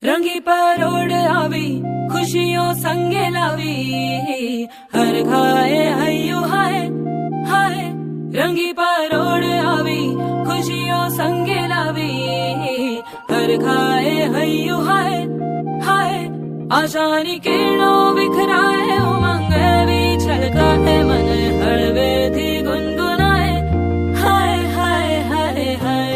रंगी परोड़ आवी खुशियों संगे लावी हर खाए हयू हाय हाय रंगी परोड़ आवी खुशियों संगे लावी हर खाए हयू हाय हाय आशानी किरणों बिखराए उमंग भी छलकाए मन हळवे थी गुनगुनाए हाय हाय हाय हाय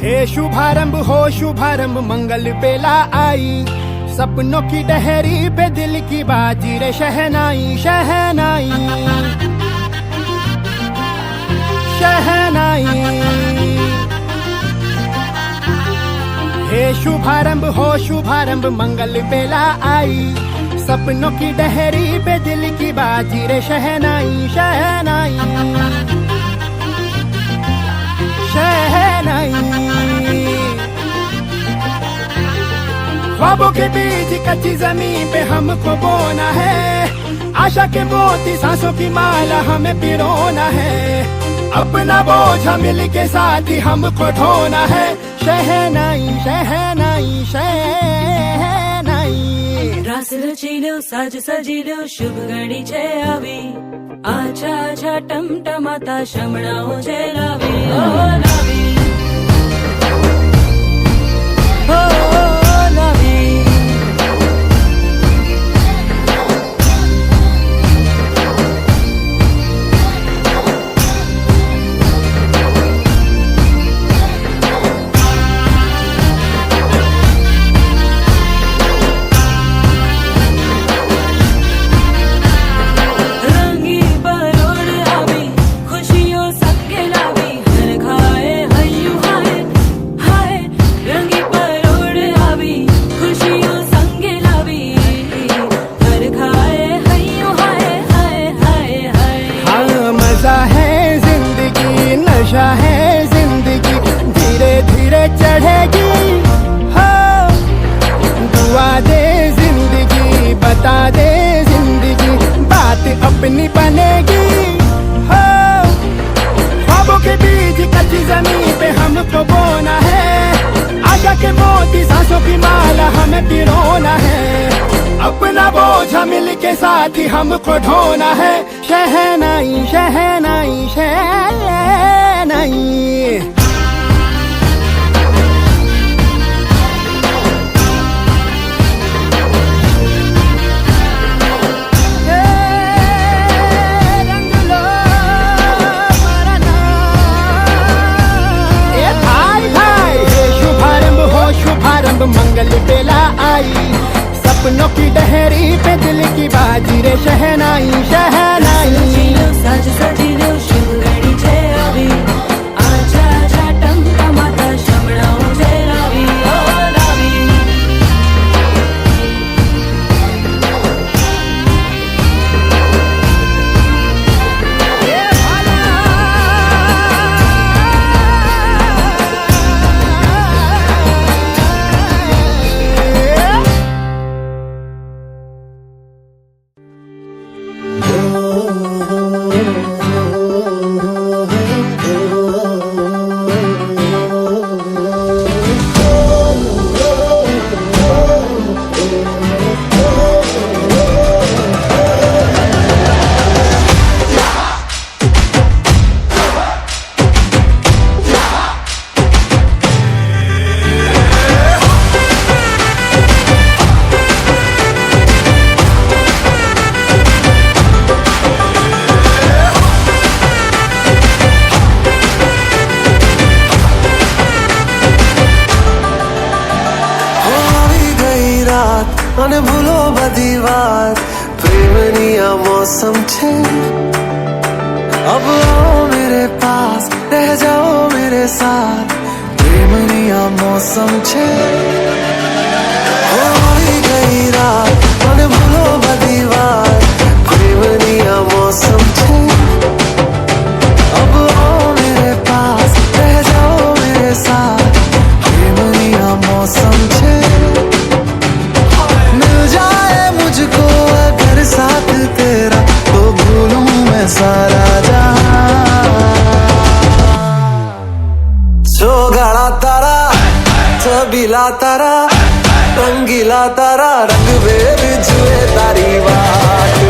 हे शुभारंभ हो शुभारंभ मंगल बेला आई सपनों की डहरी पे दिल की बाजी रे शहनाई शहनाई शहनाई हे शुभारंभ हो शुभारंभ मंगल बेला आई सपनों की डहरी पे दिल की बाजी रे शहनाई शहनाई शहनाई ख्वाबों के बीज कच्ची जमीन पे हमको बोना है आशा के मोती सांसों की माला हमें पिरोना है अपना बोझ मिल के साथ ही हमको ढोना है शहनाई शहनाई शहनाई रास रचीलो साज सजीलो शुभ घड़ी छे आवी आछा आछा टमटमाता शमणाओ छे लावी ओ लावी ओ लावी रंगी परोड़ आवी खुशियों संगे लावी हर खाए हयू हाय हाय रंगी परोड़ आवी खुशियों संगे लावी हर खाए हयू हाय हाय हाय हाय हाँ मजा है जिंदगी नशा है जिंदगी धीरे धीरे चढ़ेगी हाँ दुआ दे जिंदगी बता दे जिंदगी बात अपनी बनेगी हाँ ख्वाबों के बीज कच्ची जमीन पे हमको बोना है आशा के मोती सांसों की माला हमें पिरोना है अपना बोझ मिल के साथ ही हमको ढोना है शहनाई शहनाई शहनाई शुभारंभ मंगल बेला आई सपनों की डहरी पे दिल की बाजी रे शहनाई शहनाई रचीलो साज सजीलो शुभ घड़ी छे आवी आछा आछा टमटमाता शमणाओ छे लावी ओ लावी અને ભૂલો બધી વાત પ્રેમની આ મૌસમ છે अब आओ मेरे पास रह जाओ मेरे साथ प्रेमनी आ मौसम छे होई गई रात અને ભૂલો બધી વાત પ્રેમની આ મૌસમ છે अब आओ मेरे पास रह जाओ मेरे साथ प्रेमनी आ मौसम छे छबीला तारा रंगीला तारा रंग बेर जुए तारी बात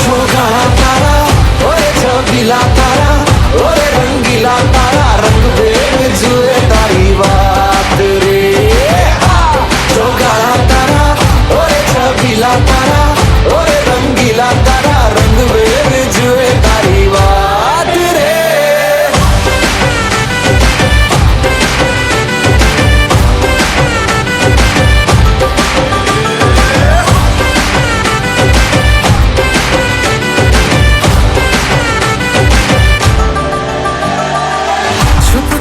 छोगाड़ा तारा ओए छबीला तारा ओए रंगीला तारा रंग बेर जुए तारी बात रे छोगाड़ा तारा ओए छबीला तारा ओए रंगीला तारा रंग बेर जुए तारी बात रे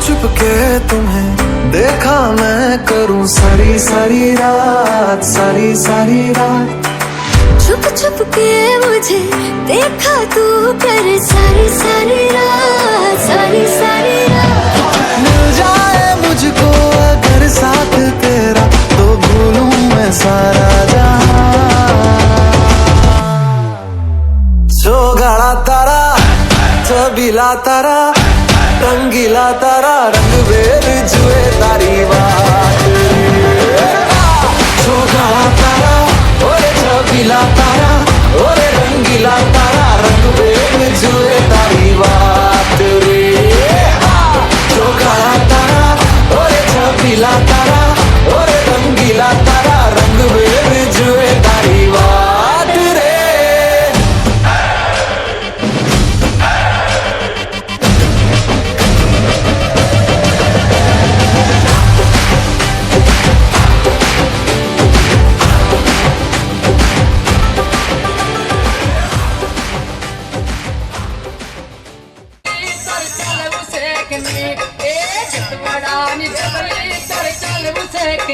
छुप के तुम्हें देखा मैं करूं सारी सारी रात सारी सारी रात छुप छुप के मुझे देखा तू कर सारी सारी रात मिल जाए मुझको अगर साथ तेरा तो भूलूं मैं सारा जहां छोगाड़ा तारा छबीला तारा रंगीला तारा रंग बेर जुए तारी बात छोगाड़ा तारा ओरे छबीला तारा ओरे रंगीला तारा रंग बेर जुए तारी बात रे छोगाड़ा तारा ओरे छबीला तारा ओरे रंगीला तारा रंग बेर जुए तारी बात रे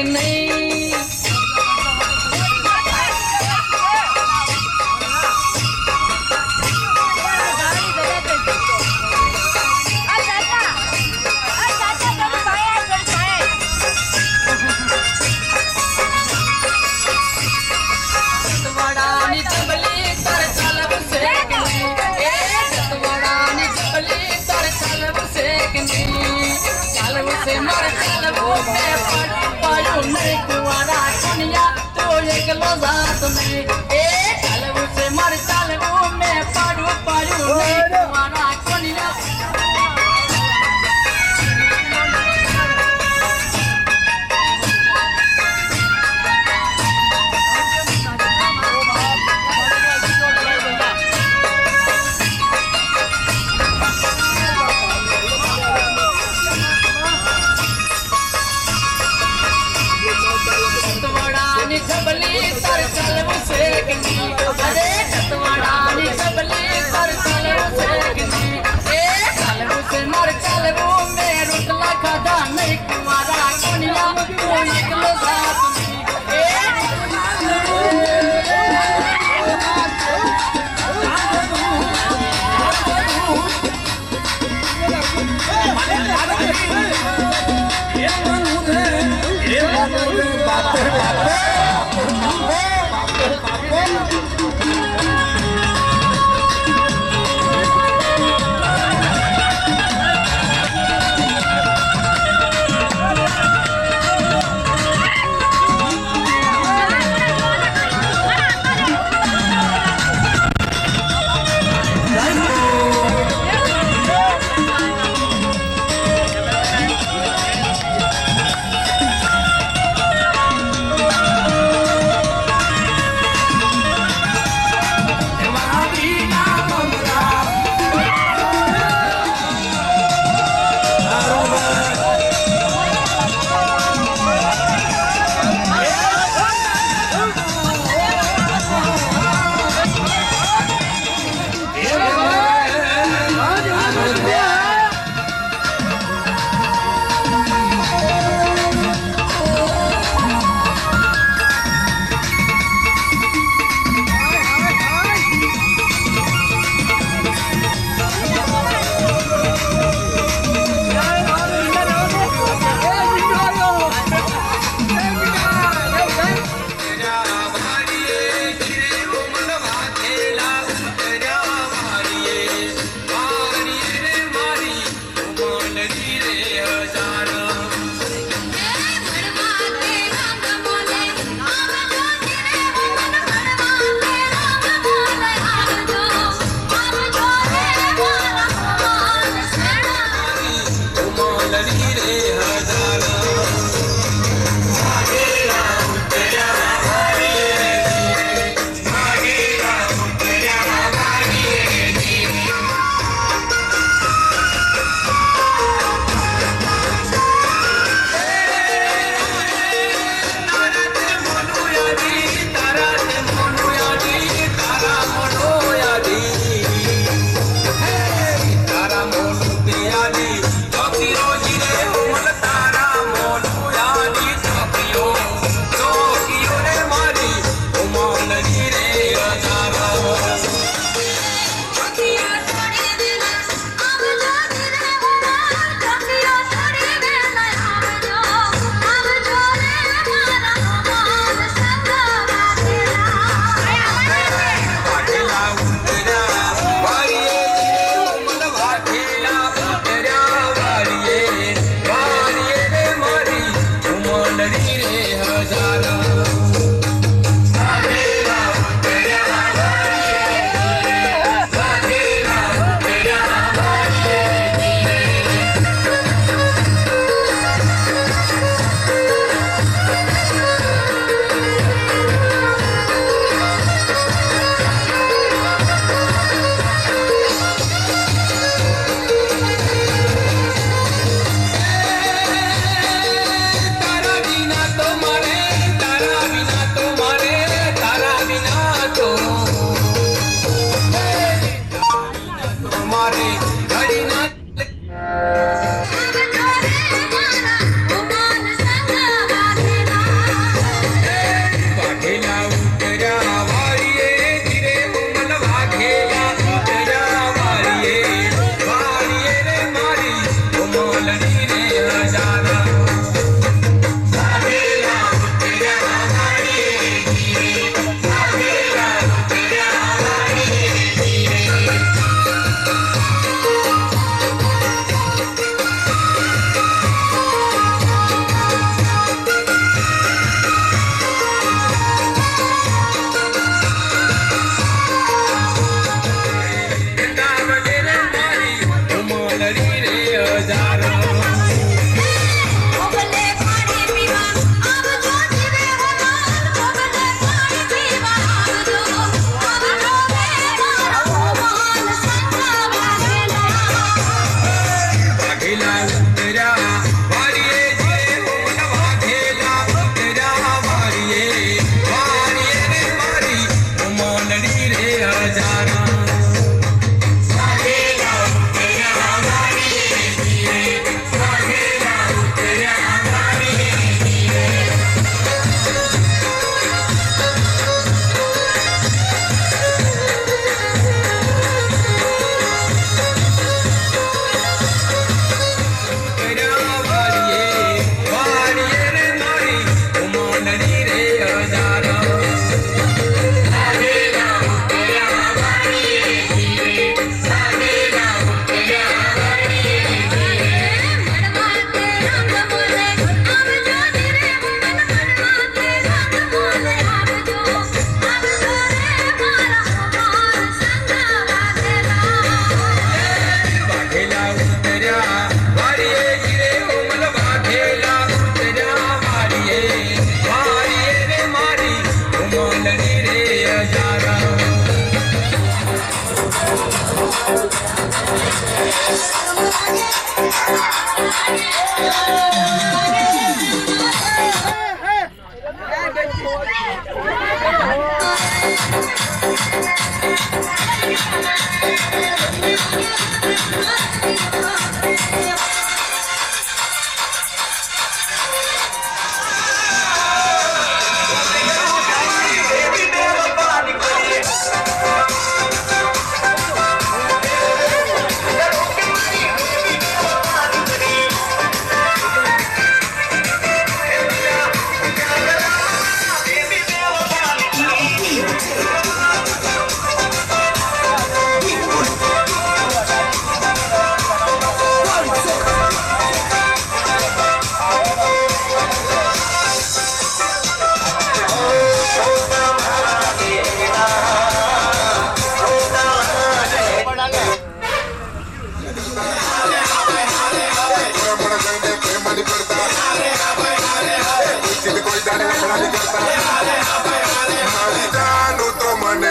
नहीं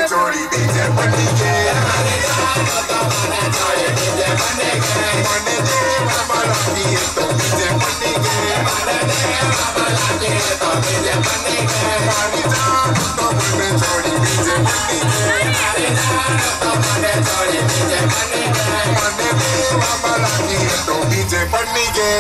छोड़ी डीजे बनी के तो डीजे बनी के तो मने छोड़ी डीजे बनी के तो डीजे बनी के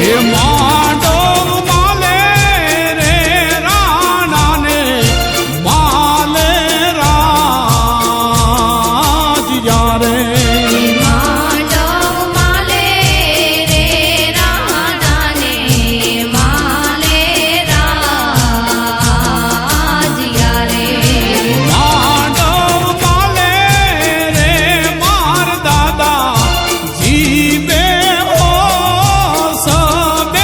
એ માંડવ માલે રે રાણાને માલે રાજ્યા રે માંડવ માલે રે રાણાને માલે રાજ્યા રે માંડવ માલે રે માર દાદા જીવે ઓ સબે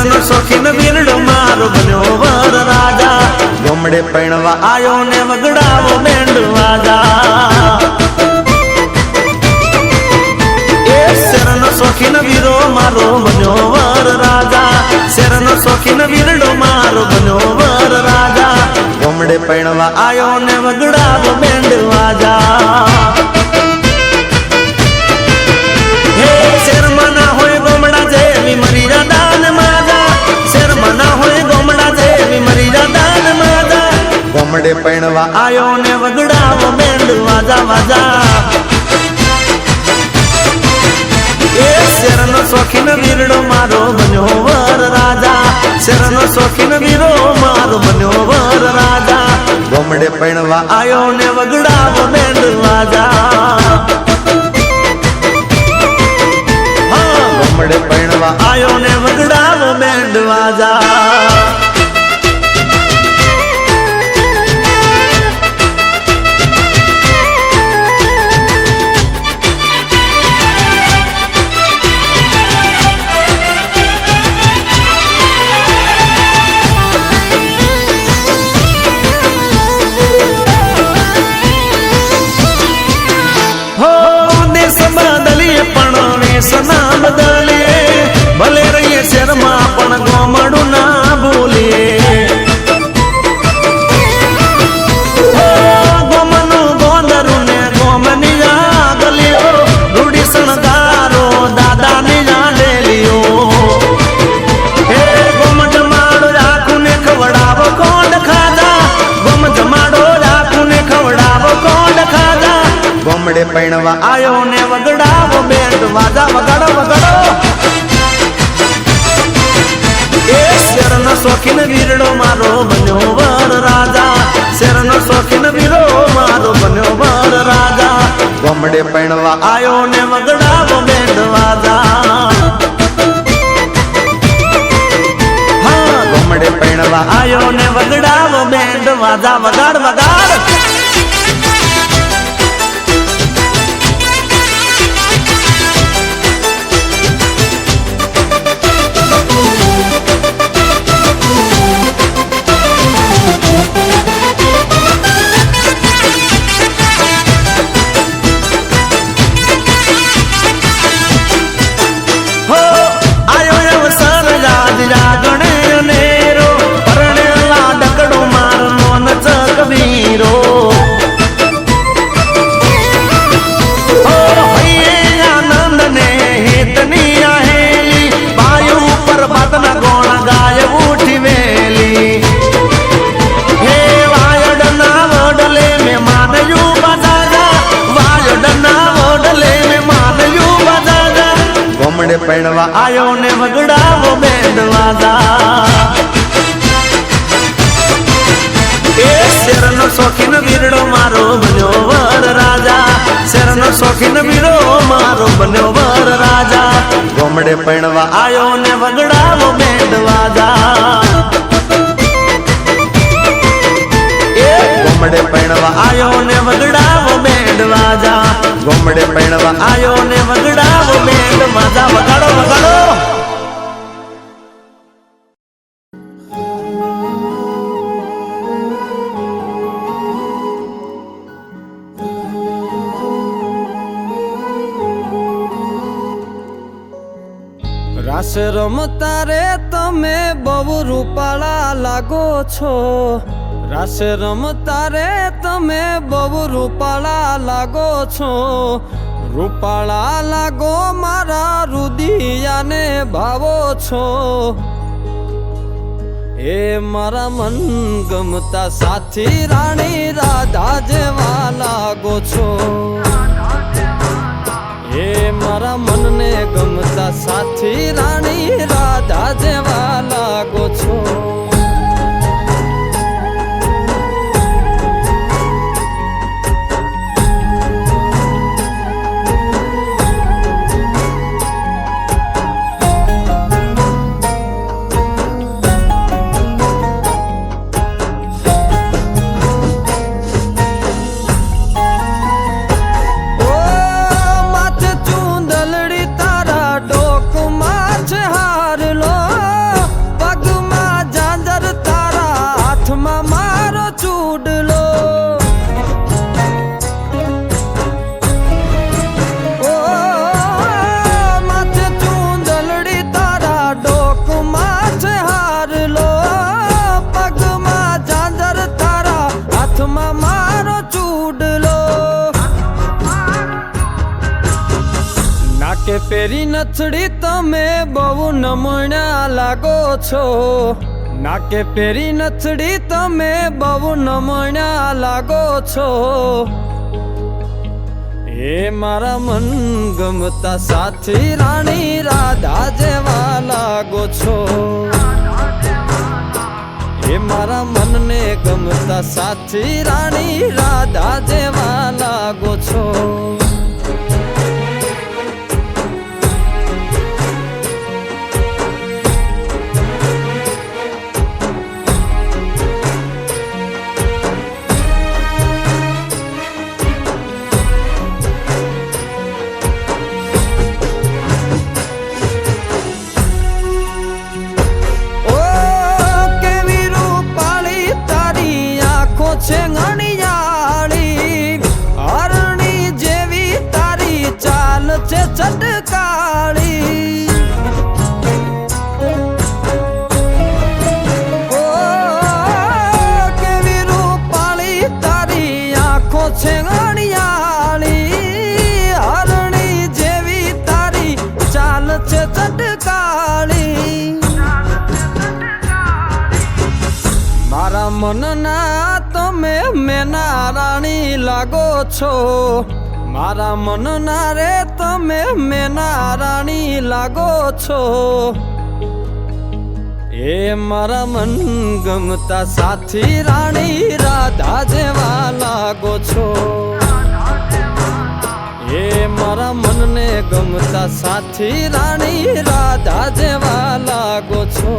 શેરનો શોખીન વીરડો મારો બન્યો વર રાજા ગોમડે પૈણવા આયો ને વગડાવો બેન્ડ વાજા એ શેરનો શોખીન વીરો મારો બન્યો વર રાજા શેરનો શોખીન વીરડો મારો બન્યો વર રાજા ગોમડે પૈણવા આયો ને વગડાવો બેન્ડ વાજા શેરમાં ના હોય ગોમડા જેવી મરી દાન માજા શેરમાં ના હોય ગોમડા જેવી મરી દાન માજા ગોમડે પૈણવા આયો ને વગડાવો બેન્ડ વાજા વાજા એ શેરનો શોખીન વીરડો મારો બન્યો વર રાજા શેરનો શોખીન વીરો મારો બન્યો વર રાજા ગોમડે પૈણવા આયો ને વગડાવો બેન્ડ વાજા ગોમડે પૈણવા આયો ને વગડાવો બેન્ડ વાજા સના બદલીએ ભલે રહીએ શેરમાં પણ ગોમડું ના ભૂલીએ ગોમનું ગોંદરું ને ગોમની આગલીઓ રૂડી શણગારો દાદાની ડેલીઓ હે ગોમ જમાડો રાખું ને ખવડાવો કોણ ખાધા ગોમ જમાડો રાખું ને ખવડાવો કોણ ખાધા ગોમડે પૈણવા આયો ને વગડાવો બેન્ડ વાજા વગાડો વગાડો એ શેરનો શોખીન વીરડો મારો બન્યો વર રાજા શેરનો શોખીન વીરો મારો બન્યો વર રાજા ગોમડે પૈણવા આયો ને વગડાવો બેન્ડ વાજા હા ગોમડે પૈણવા આયો ને વગડાવો બેન્ડ વાજા વગાડ વગાડ ગોમડે પૈણવા આયો ને વગડાવો બેન્ડ વાજા એ શેરનો શોખીન વીરડો મારો બન્યો વર રાજા શેરનો શોખીન વીરો મારો બન્યો વર રાજા ગોમડે પૈણવા આયો ને વગડાવો બેન્ડ વાજા એ ગોમડે પૈણવા આયો ને વગડાવો બેન્ડ વાજા ગોમડે પૈણવા આયો ને વગડાવો બેન્ડ વાજા વગાડો વગાડો રાસ રમતા રે તમે બહુ રૂપાળા લાગો છો રાસ રમતા રે તમે બહુ રૂપાળા લાગો છો રૂપાળા લાગો મારા રુદિયાને ભાવો છો એ મારા મન ગમતા સાથી રાણી રાધા જેવા લાગો છો એ મારા મનને ગમતા સાથી રાણી રાધા જેવા લાગો છો પેરી નથડી તમે બહુ નમણા લાગો છો, નાકે પેરી નથડી તમે બહુ નમણા લાગો છો. એ મારા મન ગમતા સાથી રાણી રાધા જેવા લાગો છો. એ મારા મનને ગમતા સાથી રાણી રાધા જેવા લાગો છો. છે ઘણીયાળી હરણી જેવી તારી ચાલ છે ચટકાળી. ઓ કેવી રૂપાળી તારી આંખો છે ઘણીયાળી હરણી જેવી તારી ચાલ છે ચટકાળી. મારા મનના તમે મેના રાણી લાગો છો, મારા મનના રે તમે મેના રાણી લાગો છો. એ મારા મન ગમતા સાથી રાણી રાધા જેવા લાગો છો. એ મારા મનને ગમતા સાથી રાણી રાધા જેવા લાગો છો.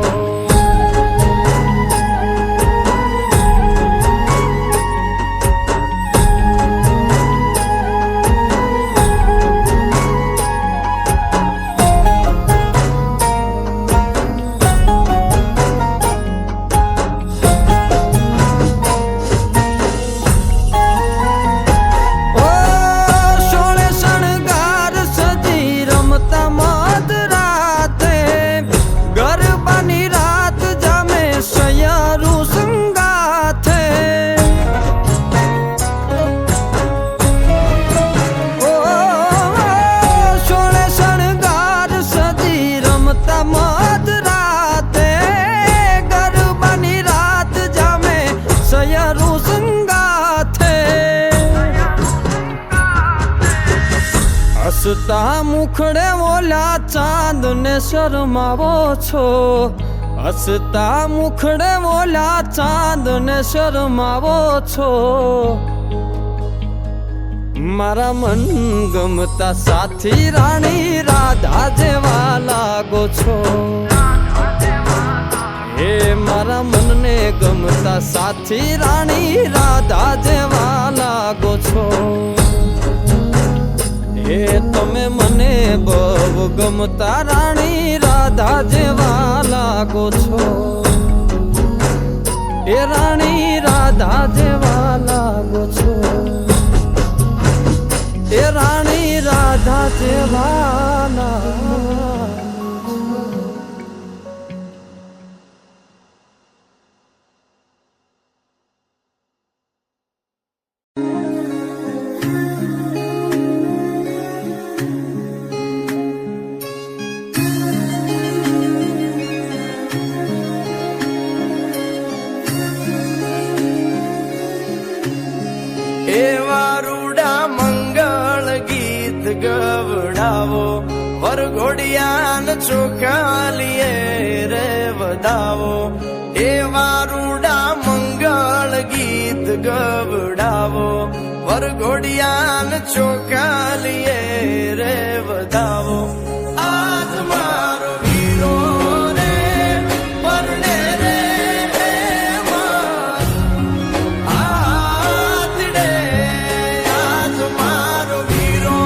હસતા મુખડે ઓલા ચાંદ ને શરમાવો છો, હસતા મુખડે ઓલા ચાંદ ને શરમાવો છો. મારા મન ગમતા સાથી રાણી રાધા જેવા લાગો છો. એ મારા મનને ગમતા સાથી રાણી રાધા જેવા લાગો છો. એ તમે મને બહુ ગમતા રાણી રાધા જેવા લાગો છો. એ રાણી રાધા જેવા લાગો છો. એ રાણી રાધા જેવા લાગો છો. ગવડાવો વરઘોડિયાન ચોખાલીએ રે વધાવો. એવા રૂડા મંગળ ગીત ગવડાવો વરઘોડિયાન ચોખાલીએ રે વધાવો. આજ મારો વીરો રે પરણે રે આતડે. આજ મારો વીરો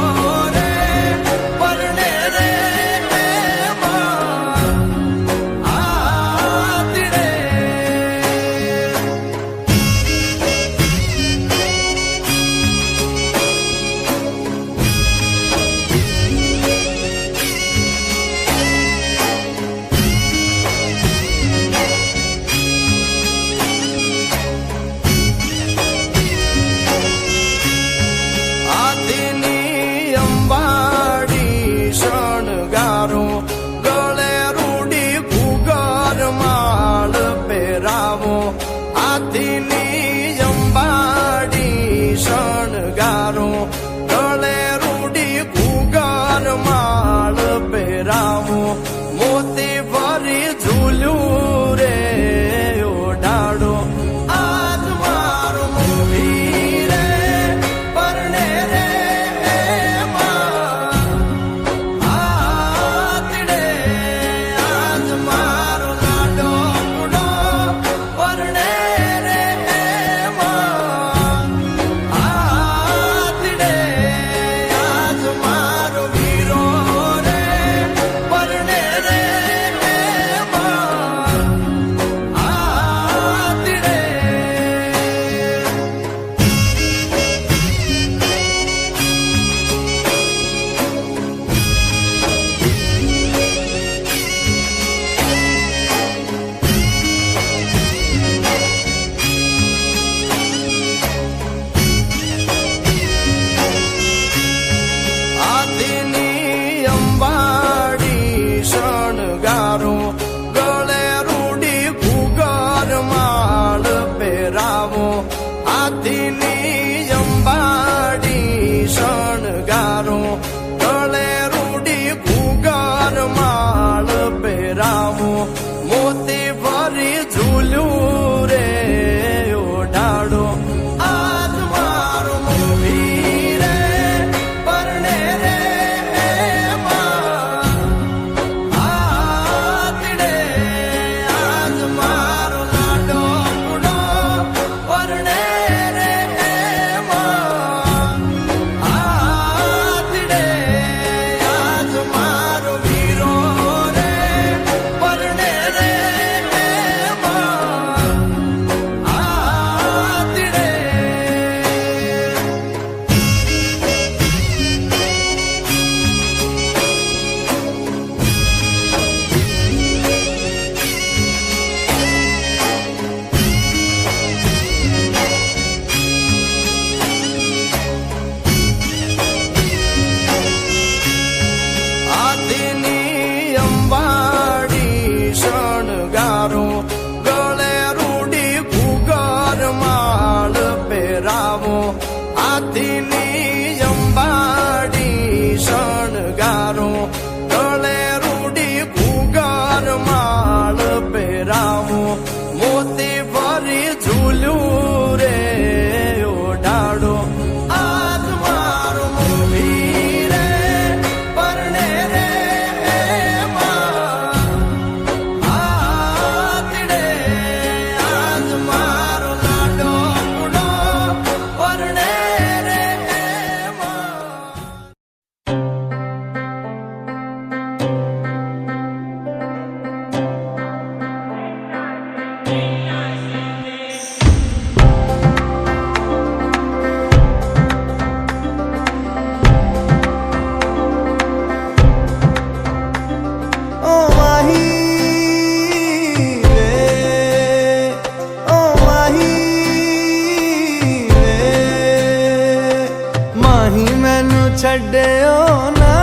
माही मैनू छड्डियो ना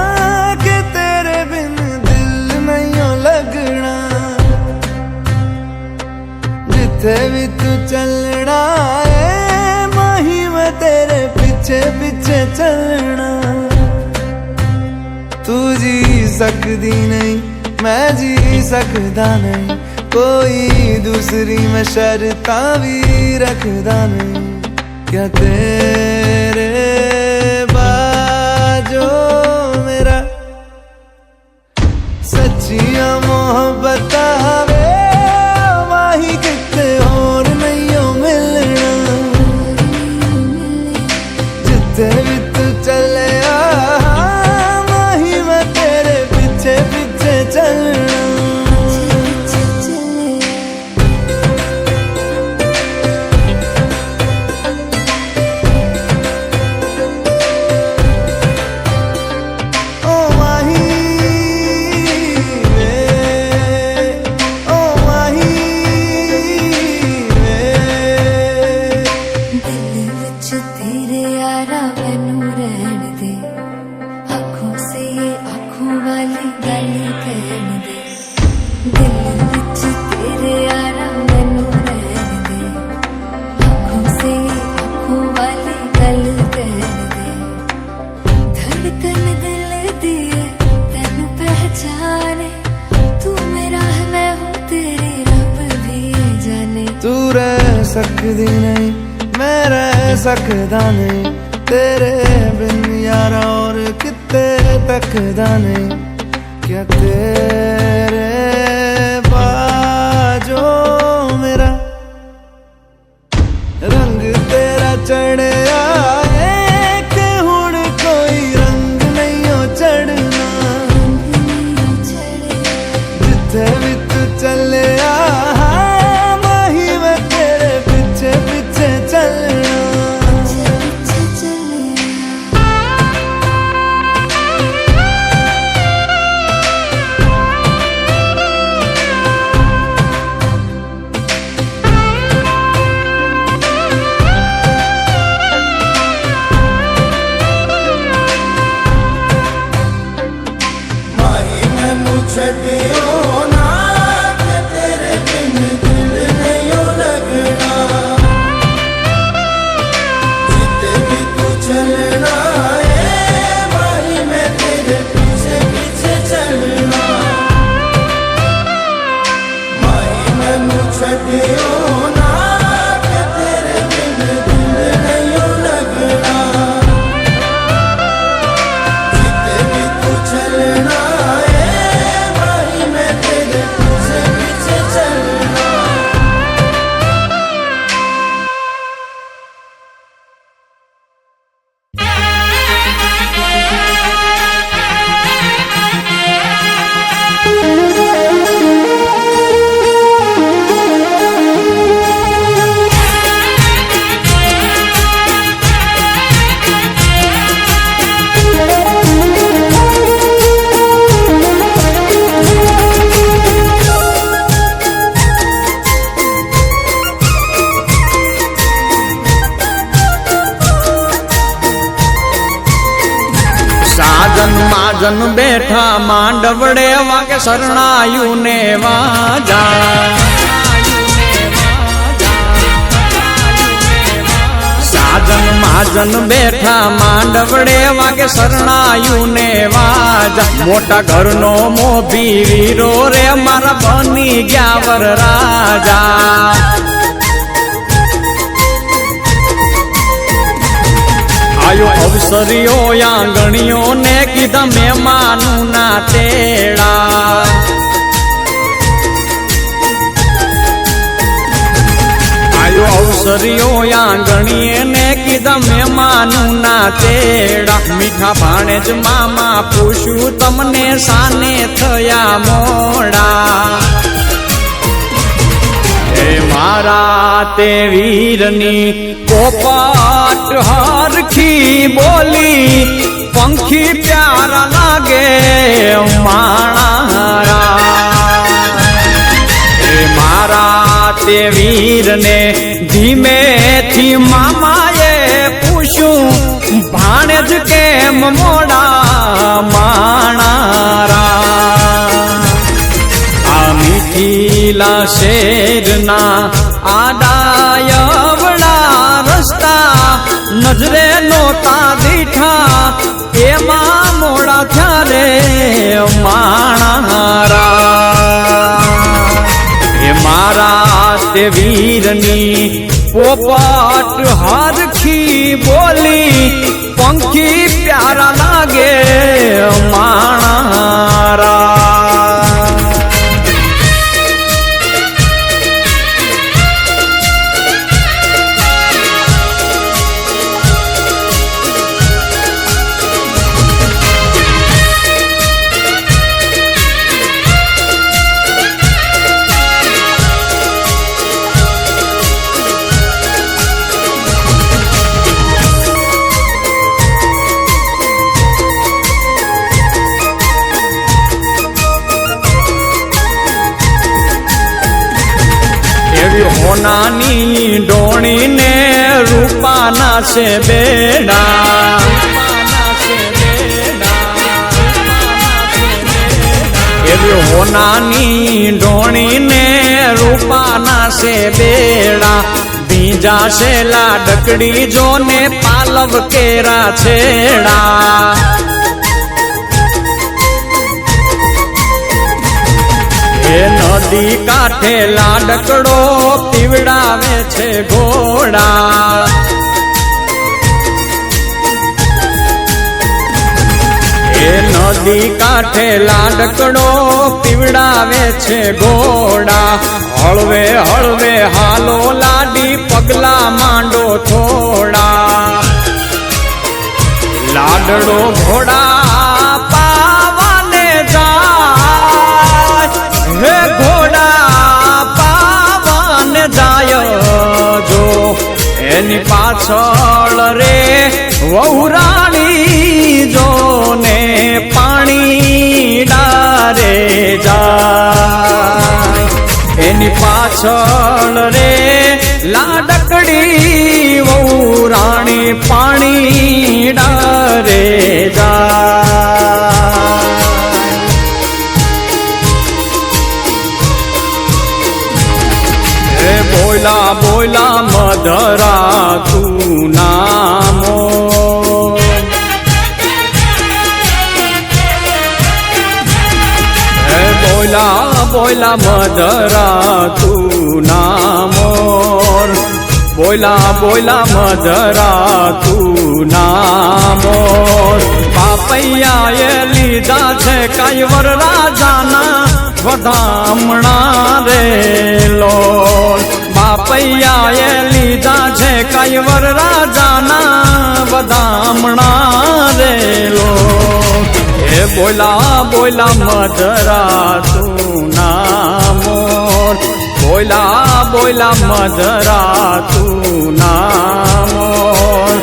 कि तेरे बिन दिल नहीं लगना जिथे भी तू चलना है माही मैं तेरे पीछे पीछे चलना तू जी सकदी नहीं मैं जी सकदा नहीं कोई दूसरी मैं शर्तां भी रखदा नहीं क्या तेरे बाजो मेरा सच्चियां मोहब्बत वे माही किते और नहीं मिलना जिथे भी तू चले माही मैं तेरे पीछे पीछे चलना तू रह सकदी नहीं मैं रह सकदा नहीं तेरे बिन यारा और किते तकदा नहीं क्या तेरे बाजो मेरा रंग तेरा चढ़िया कि हुण कोई रंग नहीं हो चढ़ना जिथे भी तू चले जन बैठा मांडवड़े वाके शरणायु ने वाजा साजन महाजन बैठा मांडवड़े वाके शरणायु ने वाजा मोटा घर नो मोभी वीरो रे मारा बनी गया वर राजा आयो अवसरियो आंगणियों ने कीधा मेहमानू ना तेड़ा आयो अवसरियो आंगणिये ने कीधा मेहमानू ना तेड़ा मीठा भाणेज मामा पूछू तमने साने थया मोड़ा मारा ते वीरनी पोपट हरखी बोली पंखी प्यारा लागे माणारा मारा ते वीर ने धीमे थी मामा ये पूछू भाणेज જ કેમ મોડા માણારા આ મીઠીલા શેરના આડાયવડા રસ્તા નજરે નોતા દીઠા એમાં મોડા થયા રે માણારા એ મારા તે વીરની પોપટ હરખી બોલી પંખી પ્યારા લાગે માણારા હોનાની ડોણીને રૂપાના છે બેડા એવી હોનાની ડોણીને રૂપાના છે બેડા બીજા છે લાડકડી જોને પાલવ કેરા છેડા એ નદી કાંઠે લાડકડો પીવડાવે છે ઘોડા એ નદી કાંઠે લાડકડો પીવડાવે છે ઘોડા હળવે હળવે હાલો લાડી પગલા માંડો થોડા લાડડો ઘોડા પાવાને જાય હે ઘોડા પાવન જાય જો એની પાછળ રે વહુરાણી જો ને પાણી ડારે જાય એની પાછળ રે લાડકડી વહુરાણી પાણી ડારે જાય બોલા બોલા મધરા તું નામો બોલા બોલા મધરા તું નામો બોલા બોલા મધરા તું નામો બાપૈયાએ લીધા છે કાયવર રાજાના વધામણા રે લોલ બાપૈયાએ લીધા છે કાયવર રાજાના વધામણા રે લોલ એ બોલા બોલા મધરા તું નામોર બોલા બોલા મધરા તું નામોર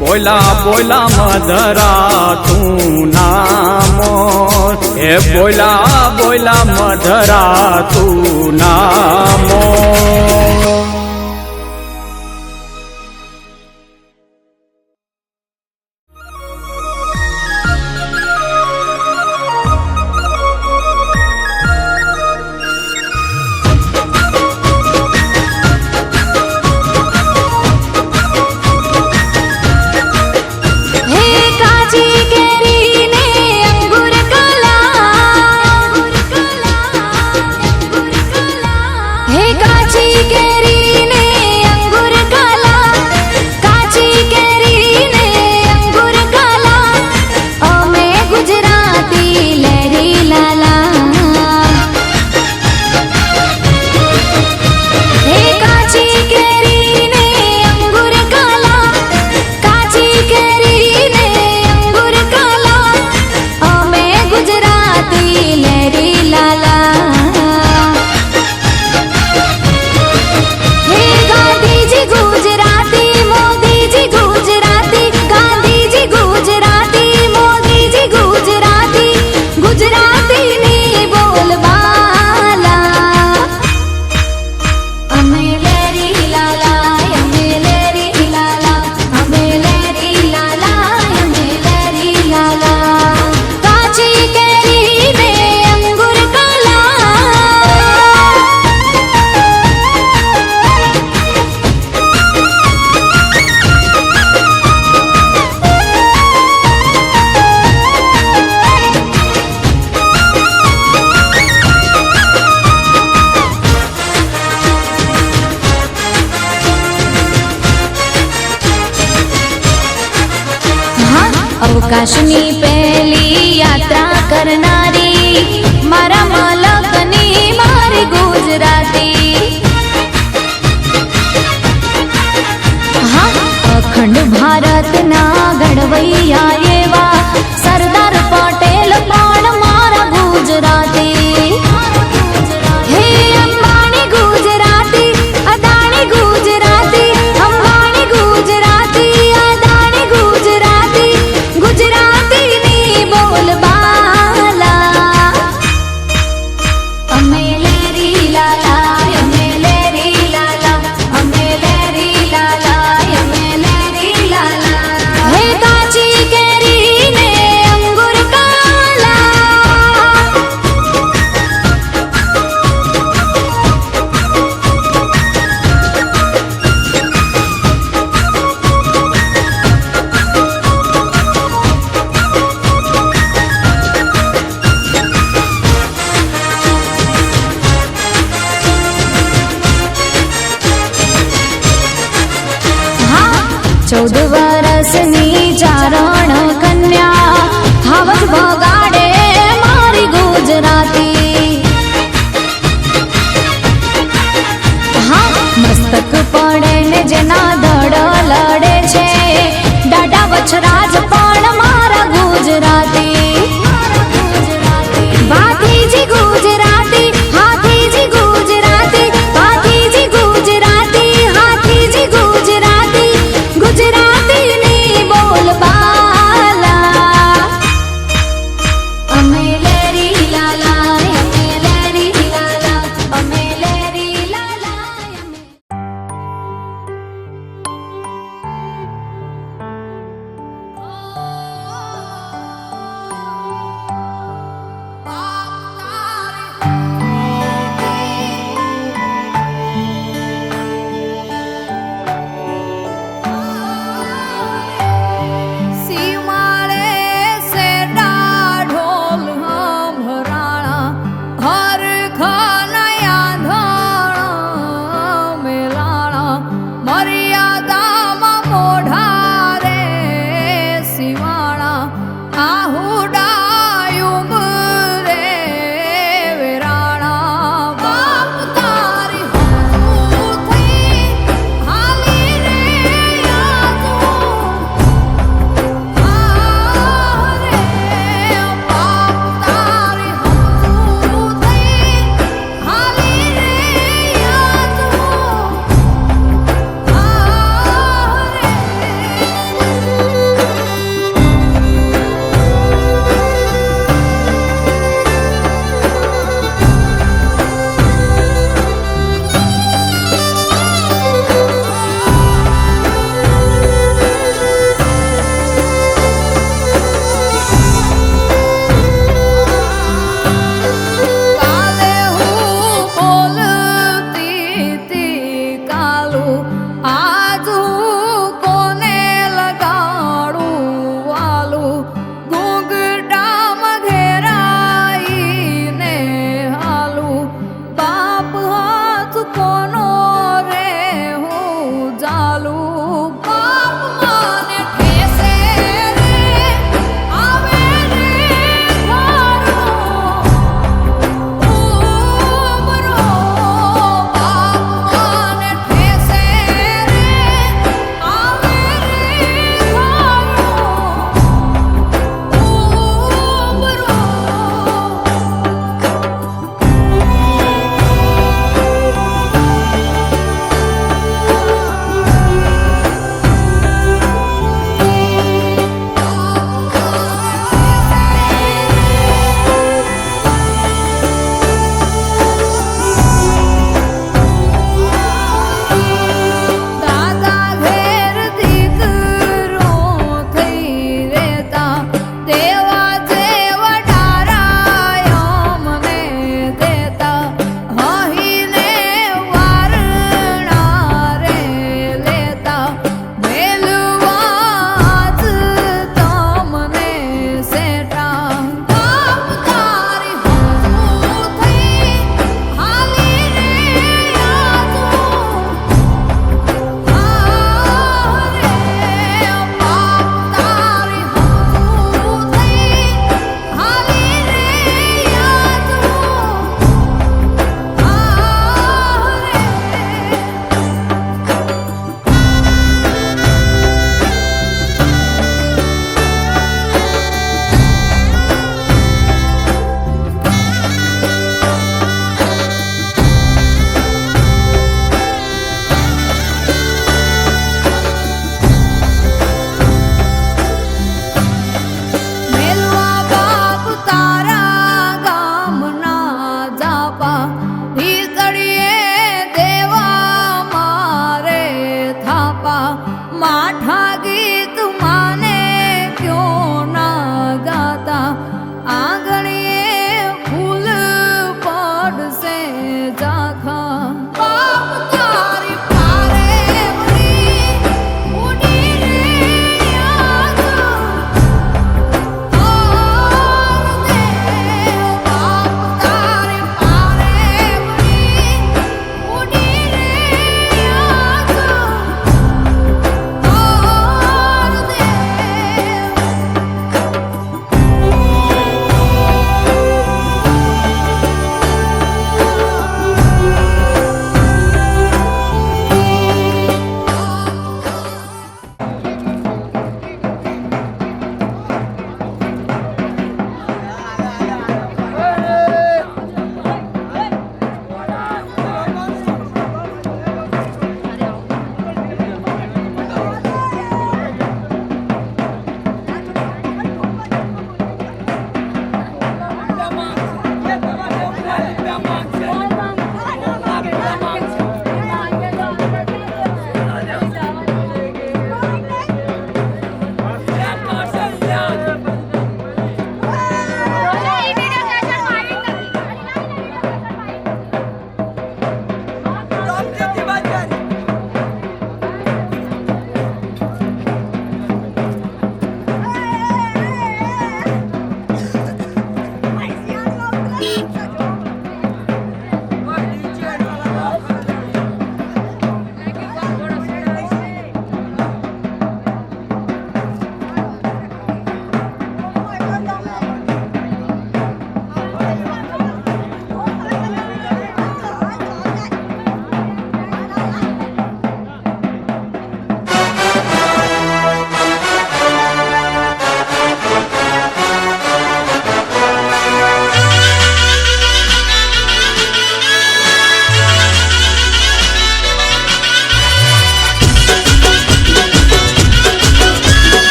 બોલા બોલા મધરા તું નામોર એ બોલા બોલા મધરા તું નામોર हे काची केरी આકાશની પહેલી યાત્રા કરનારી મારા મલકની મારી ગુજરાતી. હા, અખંડ ભારતના ઘડવૈયા એવા સરદાર પટેલ પણ મારા ગુજરાતી. હે અંબાણી ગુજરાતી, અદાણી ગુજરાતી, અંબાણી ગુજરાતી, અદાણી ગુજરાતી, ગુજરાતીની બોલબાલા. અમે લેરી લાલા, અમે લેરી લાલા, અમે લેરી લાલા, અમે લેરી લાલા. હે કાચી કે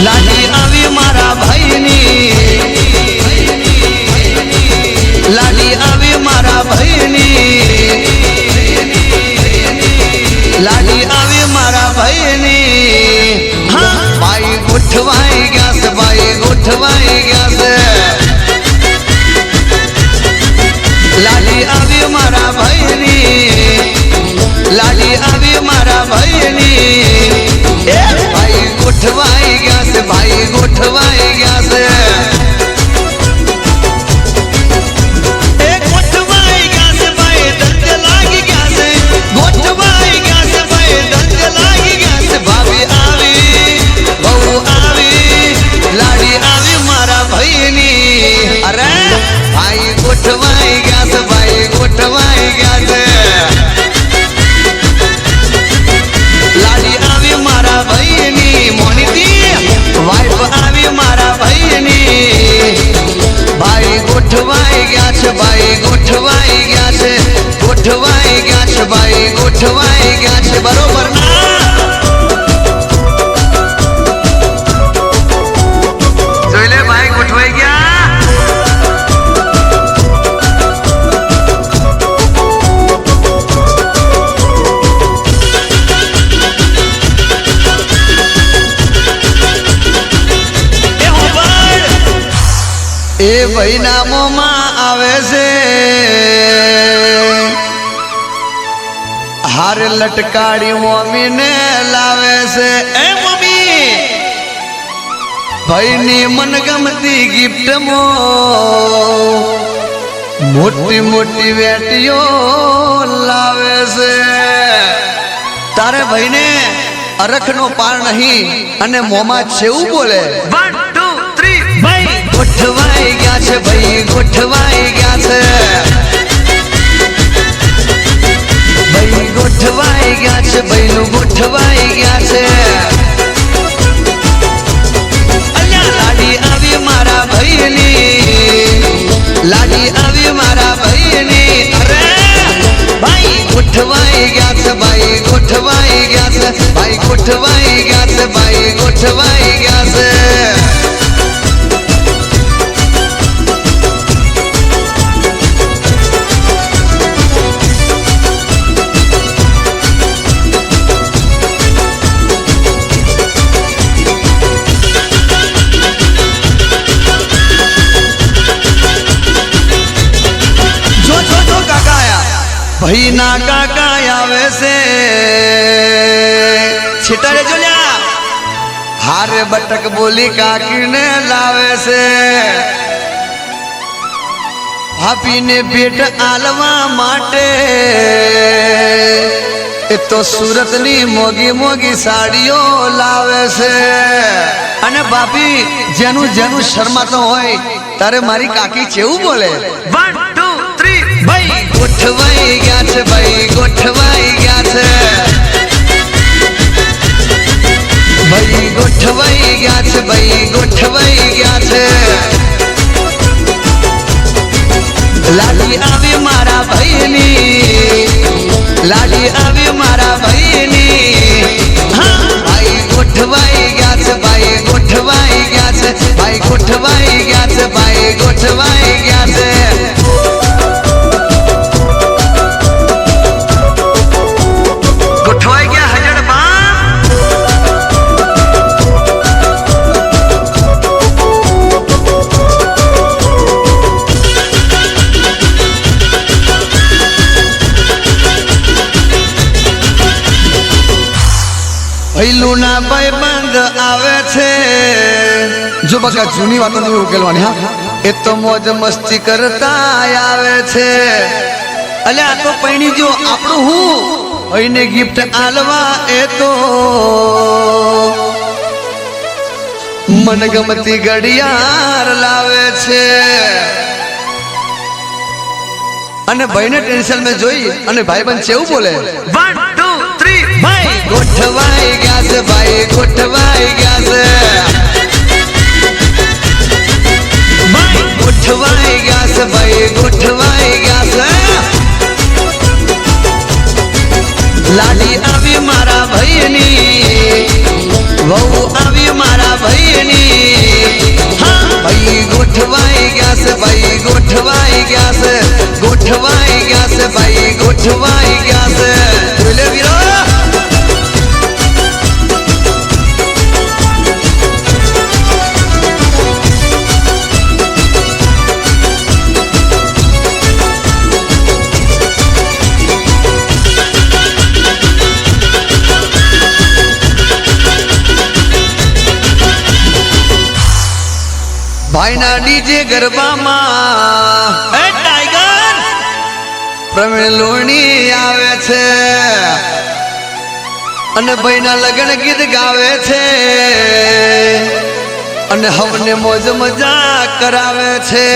લાડી આવી મારા ભાઈની, લાડી આવી મારા ભાઈની, લાડી આવી મારા ભાઈની. હા ભાઈ ગોઠવાઈ ગયા છે, ભાઈ ગોઠવાઈ ગયા છે. લાડી આવી મારા ભાઈની, લાડી આવી મારા ભાઈની. એ ભાઈ ગોઠવાઈ ગયા છે, ભાઈ ગોઠવાઈ ગયા છે. એ ગોઠવાઈ ગયા છે ભાઈ, દંડ લાગી ગયા છે. ગોઠવાઈ ગયા છે ભાઈ, દંડ લાગી ગયા છે. ભાભી આવી, બહુ આવી, લાડી આવી મારા ભાઈની. અરે ભાઈ ગોઠવાઈ ગયા છે, ભાઈ ગોઠવાઈ ગયા છે. લાડી આવી મારા ભાઈની, મોનીતી વાઈફ આવી મારા ભાઈની. ભાઈ ગોઠવાઈ ગયા છે, ભાઈ ગોઠવાઈ ગયા છે, ગોઠવાઈ ગયા છે, ભાઈ ગોઠવાઈ ગયા છે. બરોબર ના? જોઈ લે ભાઈ ગોઠવાઈ ગયા. એ ભાઈ નામોમાં આવે છે હાર લટકાડી મમ્મીને લાવે છે. એ મમ્મી ભાઈની મનગમતી ગિફ્ટમાં મોટી મોટી વેટીઓ લાવે છે. તારે ભાઈને અરખનો પાર નહીં અને મોમાં છેવું બોલે. 1 2 3 ભાઈ ગોઠવાઈ ગયા છે, ભાઈ ગોઠવાઈ ગયા છે. ભાઈ ગોઠવાઈ ગયા છે, ભાઈનું ગોઠવાઈ ગયા છે. અલ્યા લાડી આવી મારા ભાઈની, લાડી આવી મારા ભાઈની. અરે ભાઈ ગોઠવાઈ ગયા છે, ભાઈ ગોઠવાઈ ગયા છે, ભાઈ ગોઠવાઈ ગયા છે, ભાઈ ગોઠવાઈ ગયા છે. ભાઈ ના કાકા આવે છે છીટારે જોલ્યા. હારે બટક બોલી કાકીને લાવે છે. ભાભીને ભેટ આલવા માટે એ તો સુરતની મોગી મોગી સાડીઓ લાવે છે. અને ભાભી જેનું જેનું શરમાતો હોય તારે મારી કાકી કેવું બોલે. 1 2 3 ભાઈ ગોઠવાઈ ગયા છે, ભાઈ ગોઠવાઈ ગયા છે. ભાઈ ગોઠવાઈ ગયા છે, ભાઈ ગોઠવાઈ ગયા છે. લાડી આવી મારા ભાઈની, લાડી આવી મારા ભાઈની. હા ભાઈ ગોઠવાઈ ગયા છે, ભાઈ ગોઠવાઈ ગયા છે, ભાઈ ગોઠવાઈ ગયા છે, ભાઈ ગોઠવાઈ ગયા છે. ગોઠવાઈ ગયા હજડ બા. પહેલું ના ભાઈ બંધ આવે છે. જો બકા જૂની વાતો નહીં ઉકેલવાની. હા એ તો મોજ મસ્તી કરતા આવે છે. અલે આ તો પૈણી જો આપણું હું ભાઈને ગિફ્ટ આલવા એ તો મનગમતી ઘડિયાળ લાવે છે. અને ભાઈને ટેન્શન में જોઈ અને ભાઈબંધ છે એવું બોલે. 1 2 3 ભાઈ ગોઠવાઈ ગયા છે, ભાઈ ગોઠવાઈ ગયા છે. ભાઈ ગોઠવાઈ ગયા છે, ભાઈ ગોઠવાઈ ગયા છે. લાડી આવી મારા ભાઈની, વહુ આવી મારા ભાઈ. से भाई गोठवाई गया से भाई गोठवाई गया से बोले वीरो भाई ना डीजे गरबा टाइगर प्रवीण लोणी आवे छे अने भाई ना लगन गीत गावे छे अने हमने मौज मजा करावे छे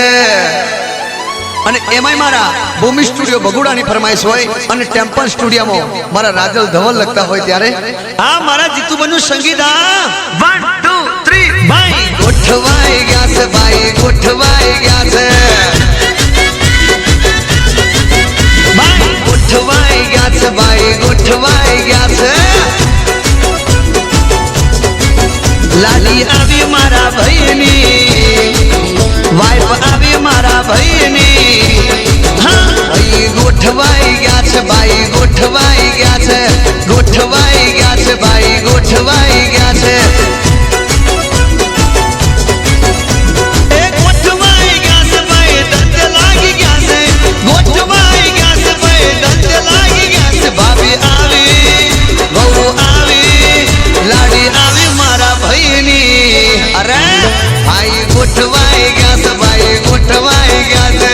અને એમાંય મારા ભૂમિ સ્ટુડિયો બગુડાની ફરમાઈશ હોય અને ટેમ્પલ સ્ટુડિયોમાં મારા રાજલ ધવલ લગતા હોય ત્યારે આ મારા જીતુબનનું સંગીત આ 1 2 3 ભાઈ ગોઠવાઈ ગયા છે ભાઈ ગોઠવાઈ ગયા છે ભાઈ ગોઠવાઈ ગયા છે ભાઈ ગોઠવાઈ ગયા છે લાલી આવી મારા ભાઈની વાઇફ આવી મારા ભાઈની હા ભાઈ ગોઠવાઈ ગયા છે ભાઈ ગોઠવાઈ ગયા છે ગોઠવાઈ ગયા છે ભાઈ ગોઠવાઈ ગયા છે એ ગોઠવાઈ ગયા છે ભાઈ દંડ લાગી ગયા છે ગોઠવાઈ ગયા છે ભાઈ દંડ લાગી ગયા છે ભાભી આવી બહુ આવી લાડી આવી મારા ભાઈની અરે ભાઈ ગોઠવાઈ ગયા છે ભાઈ ગોઠવાઈ ગયા છે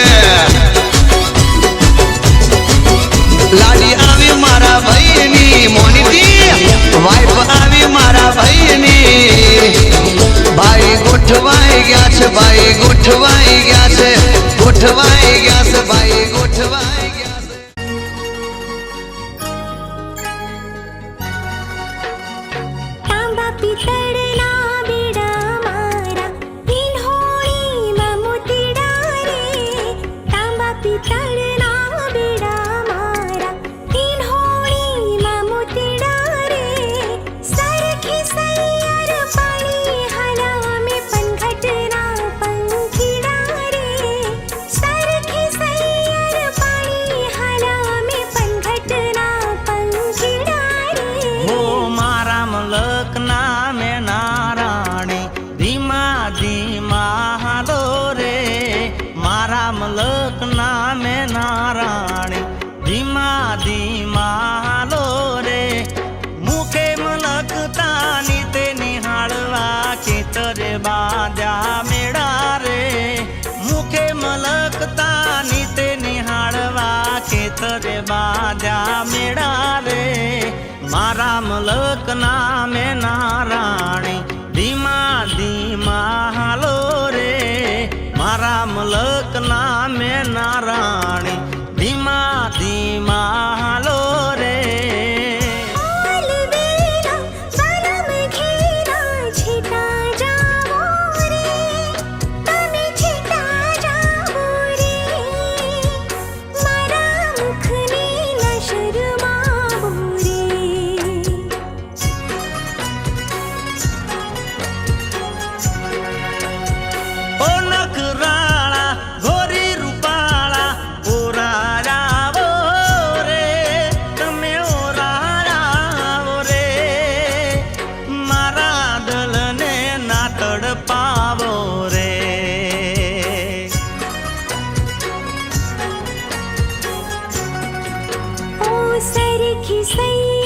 લાડી આવી મારા ભાઈની મોનીતી વાઇફ આવી મારા ભાઈની ભાઈ ગોઠવાઈ ગયા છે ભાઈ ગોઠવાઈ ગયા છે ગોઠવાઈ ગયા છે ભાઈ ગોઠવાઈ ગયા છે તાંબા પિત્તળના બીડા મારા ઈંઢોળીમાં મોતીડા રે તાંબા પિત્તળના બીડા મારા ઈંઢોળીમાં મોતીડા રે સરખી સૈયર પાણી હલામે પનઘટના પંખીડા રે સરખી સૈયર પાણી હલામે પનઘટના પંખીડા રે હો મારા મલક નામે નારાણી ધીમા ધીમા હાલો રે મારા મલક નામે નારાણી ધીમા ધીમા હાલો રે મુખે મલકતાની તે નિહાળવા ખેતરે બાંધ્યા મેળા રે મુખે મલકતાની તે નિહાળવા ખેતરે બાંધ્યા મેળા રે મારા મલક નામે નારાણી ધીમા ધીમા હાલો રે મારા મલક નામે નારાણી ધીમા ધીમા હાલો રે ઓલવેરા વનમ ઘેરા છેટા જાવો રે તમે છેટા જાવો રે મારા મુખને ન શરમાવો રે ઓ નખરાળા ગોરી રૂપાળા ઓરાળાવો રે તમે ઓરાળાવો રે મારા દલને ના તડપાવો રે ओ सरखी सैया